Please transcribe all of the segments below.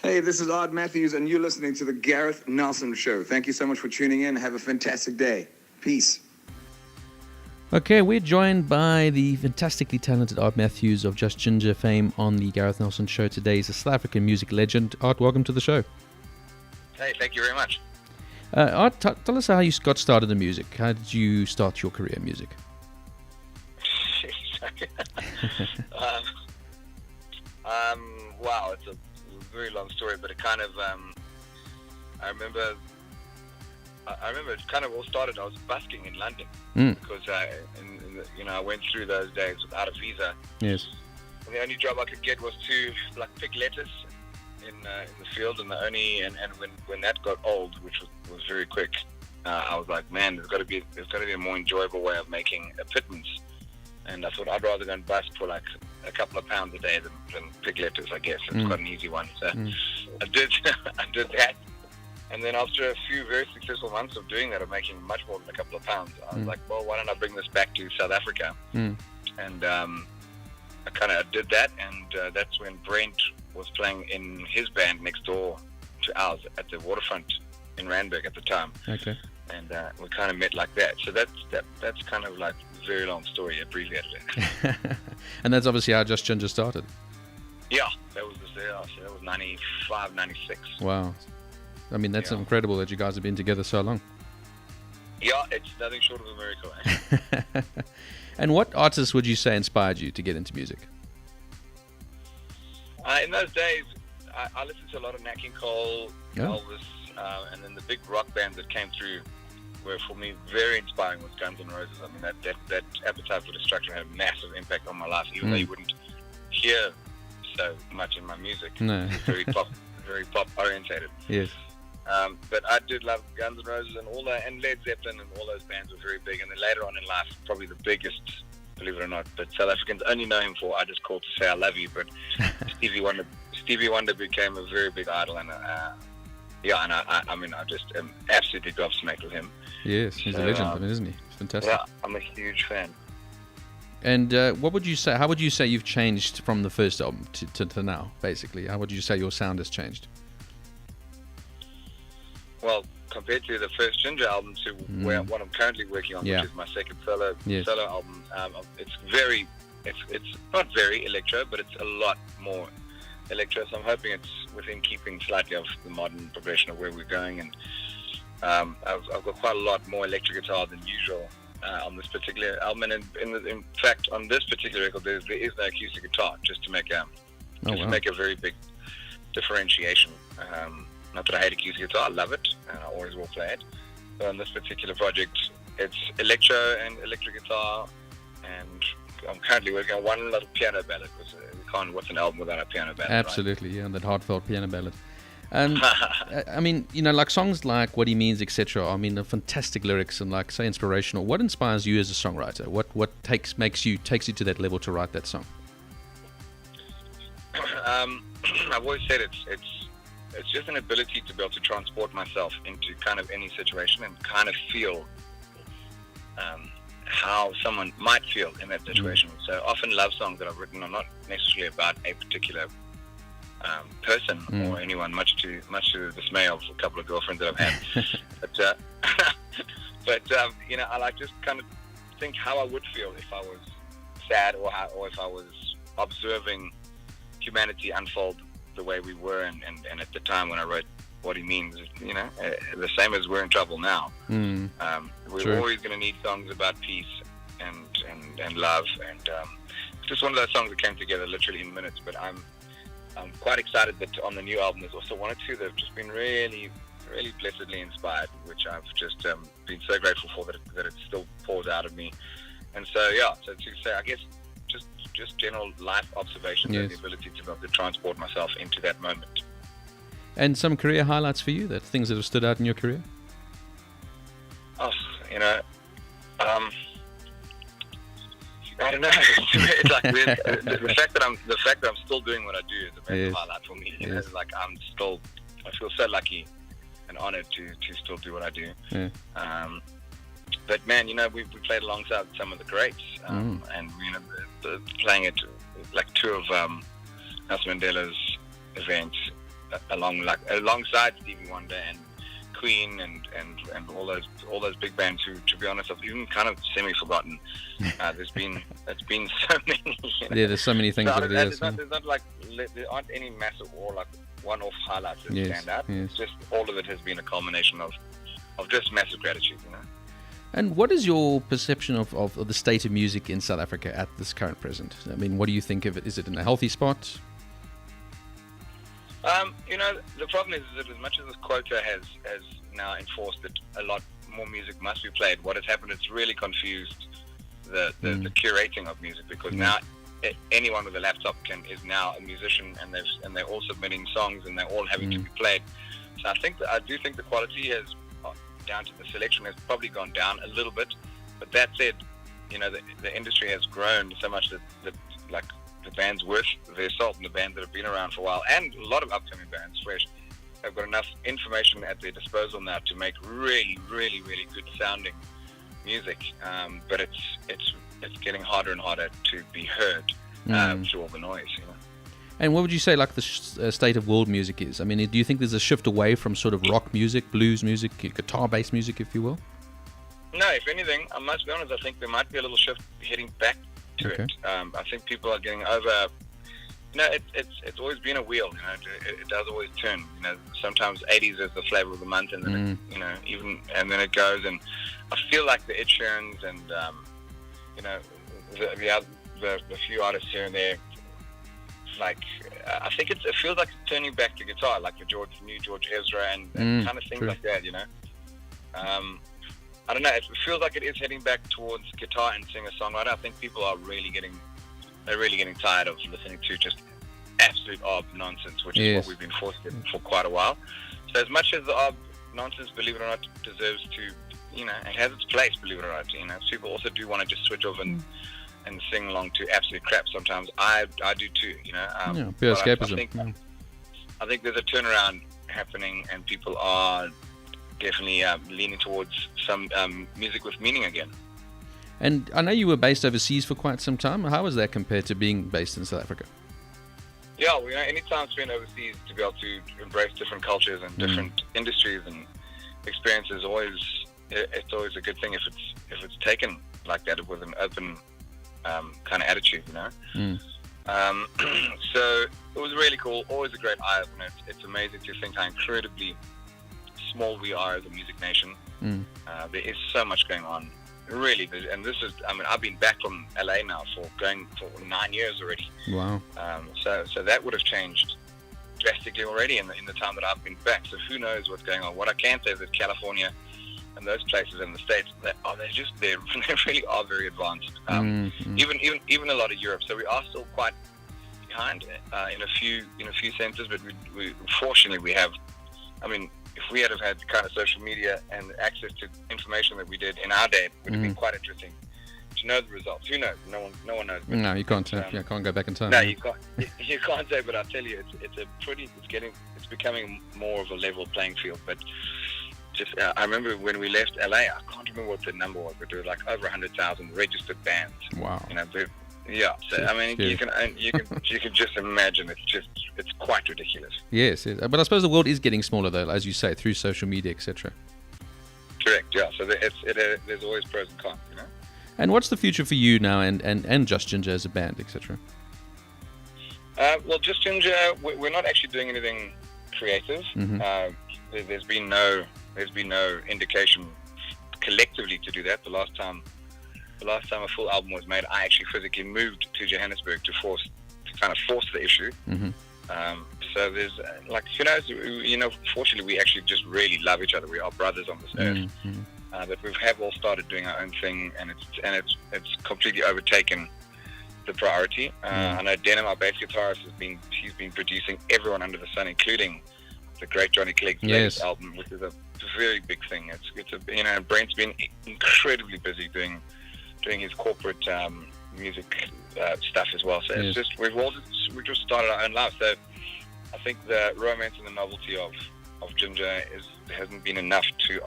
Hey, this is Odd Matthews, and you're listening to the Gareth Nelson Show. Thank you so much for tuning in. Have a fantastic day. Peace. Okay, we're joined by the fantastically talented Art Matthews of Just Jinjer fame on the Gareth Nelson Show today. He's a South African music legend. Art, welcome to the show. Hey, thank you very much. Art, tell us how you got started in music. How did you start your career in music? Wow, it's a very long story, but it kind of, I remember it kind of all started. I was busking in London because I went through those days without a visa. Yes. And the only job I could get was to pick lettuce in the field, and when that got old, which was very quick, I was like, man, there's got to be a more enjoyable way of making a pittance. And I thought I'd rather go and bust for like a couple of pounds a day than pick lettuce, I guess. It's quite an easy one. So I did that. And then after a few very successful months of doing that, of making much more than a couple of pounds, I was like, well, why don't I bring this back to South Africa? And I kind of did that, and that's when Brent was playing in his band next door to ours at the waterfront in Randburg at the time. Okay. And we kind of met like that. So that's kind of like a very long story, abbreviated it. And that's obviously how Just Jinjer started. Yeah, that was 95, 96. Wow. I mean, that's incredible that you guys have been together so long. Yeah, it's nothing short of a miracle. And what artists would you say inspired you to get into music? In those days, I listened to a lot of Nat King Cole, Elvis, and then the big rock bands that came through were, for me, very inspiring with Guns N' Roses. I mean, that Appetite for Destruction had a massive impact on my life, even though you wouldn't hear so much in my music. No. It was very pop orientated. Yes. But I did love Guns N' Roses and Led Zeppelin, and all those bands were very big. And then later on in life, probably the biggest, believe it or not, but South Africans only know him for "I Just Called to Say I Love You." But Stevie Wonder became a very big idol, and I just am absolutely gobsmacked with him. Yes, he's a legend, isn't he? It's fantastic. Yeah, I'm a huge fan. And what would you say? How would you say you've changed from the first album to now? Basically, how would you say your sound has changed? Well, compared to the first Jinjer album to what I'm currently working on, which is my second solo album, it's not very electro, but it's a lot more electro. So I'm hoping it's within keeping slightly of the modern progression of where we're going. And I've got quite a lot more electric guitar than usual on this particular album. And in fact, on this particular record, there is no acoustic guitar, just to make a very big differentiation. Not that I hate acoustic guitar, I love it, and I always will play it. But on this particular project, it's electro and electric guitar, and I'm currently working on one little piano ballad, because what's an album without a piano ballad? Absolutely, right? Yeah, that heartfelt piano ballad. I mean, like songs like What He Means, etc. I mean, the fantastic lyrics and like so inspirational. What inspires you as a songwriter? What takes you to that level to write that song? I've always said it's just an ability to be able to transport myself into kind of any situation and kind of feel how someone might feel in that situation. So often love songs that I've written are not necessarily about a particular person or anyone, much to the dismay of a couple of girlfriends that I've had. but I like just kind of think how I would feel if I was sad or if I was observing humanity unfold the way we were, and at the time when I wrote What He Means, the same as We're in Trouble Now. We're always going to need songs about peace and love, and it's just one of those songs that came together literally in minutes. But I'm quite excited that on the new album there's also one or two that have just been really, really blessedly inspired, which I've just been so grateful for that it still pours out of me. And so to say, I guess just general life observations and the ability to be able to transport myself into that moment. And some career highlights for you, things that have stood out in your career? I don't know. It's like the fact that I'm still doing what I do is a massive highlight for me. I feel so lucky and honored to still do what I do. But man, we played alongside some of the greats, and playing at like two of Nelson Mandela's events alongside Stevie Wonder and Queen and all those big bands who, to be honest, I've even kind of semi-forgotten. There's been so many. Yeah, there's so many things over the years. There's not like there aren't any massive or like one-off highlights that stand out. Yes. It's just all of it has been a culmination of just massive gratitude, And what is your perception of the state of music in South Africa at this current present? I mean, what do you think of it? Is it in a healthy spot? The problem is that as much as this quota has now enforced that a lot more music must be played, what has happened, it's really confused the curating of music, because now anyone with a laptop is now a musician, and they're all submitting songs and they're all having to be played. So I do think the quality has, down to the selection, has probably gone down a little bit. But that said, the industry has grown so much that the bands worth their salt, and the bands that have been around for a while, and a lot of upcoming bands, fresh, have got enough information at their disposal now to make really, really, really good sounding music. But it's getting harder and harder to be heard through all the noise. And what would you say, like, the state of world music is? I mean, do you think there's a shift away from sort of rock music, blues music, guitar-based music, if you will? No, if anything, I must be honest, I think there might be a little shift heading back to it. I think people are getting over. It's always been a wheel. It does always turn. Sometimes 80s is the flavor of the month, and then and then it goes. And I feel like the Ed Sheerans and the few artists here and there. Like, I think it feels like it's turning back to guitar, like the new George Ezra and kind of things like that. I don't know. It feels like it is heading back towards guitar and singer-songwriter. I think people are really getting tired of listening to just absolute arb nonsense, which is what we've been forced to for quite a while. So as much as the arb nonsense, believe it or not, deserves to, it has its place, believe it or not. People also do want to just switch off and sing along to absolute crap sometimes. I do too, pure escapism. I think there's a turnaround happening, and people are definitely leaning towards some music with meaning again. And I know you were based overseas for quite some time. How was that compared to being based in South Africa? Yeah, anytime spent overseas, to be able to embrace different cultures and different industries and experiences, it's always a good thing if it's taken like that with an open kind of attitude, So it was really cool. Always a great eye opener. It's amazing to think how incredibly small we are as a music nation. There is so much going on, really. And this is, I've been back from LA now for 9 years already. Wow. So that would have changed drastically already in the time that I've been back. So who knows what's going on. What I can say is that California and those places in the States, they really are very advanced. Even a lot of Europe. So we are still quite behind in a few senses, but we fortunately we have. If we had had the kind of social media and access to information that we did in our day, it would have been quite interesting to know the results. Who knows? No one knows. No, you can't. Can't go back in time. No, you can't. You can't say. But I tell you, it's becoming more of a level playing field. But just I remember when we left LA, I can't remember what the number was, but there were like over 100,000 registered bands. Wow. Yeah. So you can just imagine. It's quite ridiculous. Yes. But I suppose the world is getting smaller, though, as you say, through social media, etc. Correct. Yeah. So there's always pros and cons, And what's the future for you now, and Just Jinjer as a band, etc.? Well, Just Jinjer, we're not actually doing anything creative. There's been no indication collectively to do that. The last time a full album was made, I actually physically moved to Johannesburg to kind of force the issue. So there's who knows? Fortunately, we actually just really love each other. We are brothers on this earth. But we have all started doing our own thing, and it's completely overtaken the priority. I know Denham, our bass guitarist, he's been producing everyone under the sun, including the great Johnny Clegg's latest album, which is a very big thing. Brent's been incredibly busy doing his corporate music stuff as well. So it's just we just started our own life. So I think the romance and the novelty of Jinjer hasn't been enough to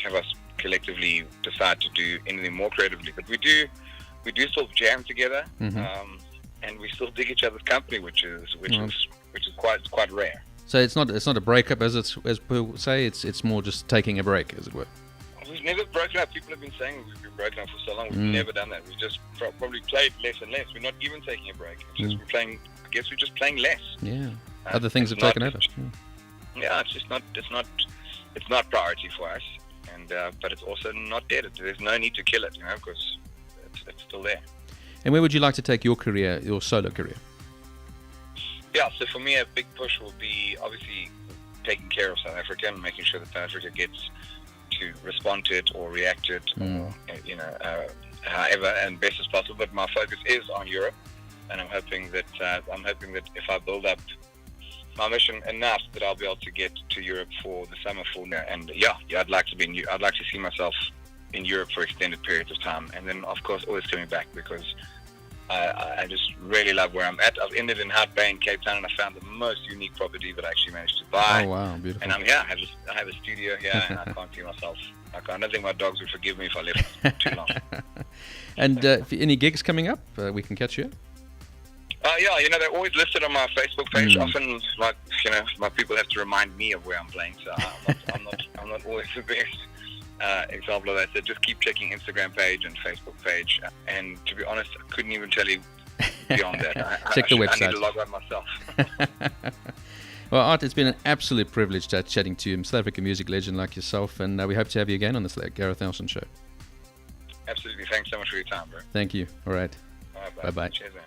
have us collectively decide to do anything more creatively. But we do still jam together, and we still dig each other's company, which is which is quite rare. So it's not a breakup as people say. It's more just taking a break, as it were. We've never broken up. People have been saying we've been broken up for so long. We've never done that. We just probably played less and less. We're not even taking a break. It's just we're playing. I guess we're just playing less. Yeah. Other things have taken over. Yeah, it's just not. It's not priority for us. And but it's also not dead. There's no need to kill it, because it's still there. And where would you like to take your career, your solo career? Yeah, so for me, a big push will be obviously taking care of South Africa and making sure that South Africa gets to respond to it or react to it, or, however and best as possible. But my focus is on Europe, and I'm hoping that if I build up my mission enough, that I'll be able to get to Europe for the summer full year. And I'd like to I'd like to see myself in Europe for extended periods of time, and then of course always coming back, because I just really love where I'm at. I've ended in Hout Bay in Cape Town, and I found the most unique property that I actually managed to buy. Oh wow, beautiful! And I'm here. I have a studio here, and I can't see myself. I don't think my dogs would forgive me if I left too long. And any gigs coming up? We can catch you. Yeah, they're always listed on my Facebook page. Often, my people have to remind me of where I'm playing, so I'm not always the best example of that. So just keep checking Instagram page and Facebook page. And to be honest, I couldn't even tell you beyond that. Check the website. I need to log on myself. Well, Art, it's been an absolute privilege chatting to you, South African music legend like yourself, and we hope to have you again on the Gareth Nelson Show. Absolutely. Thanks so much for your time, bro. Thank you. All right. All right, bye-bye. Cheers, man.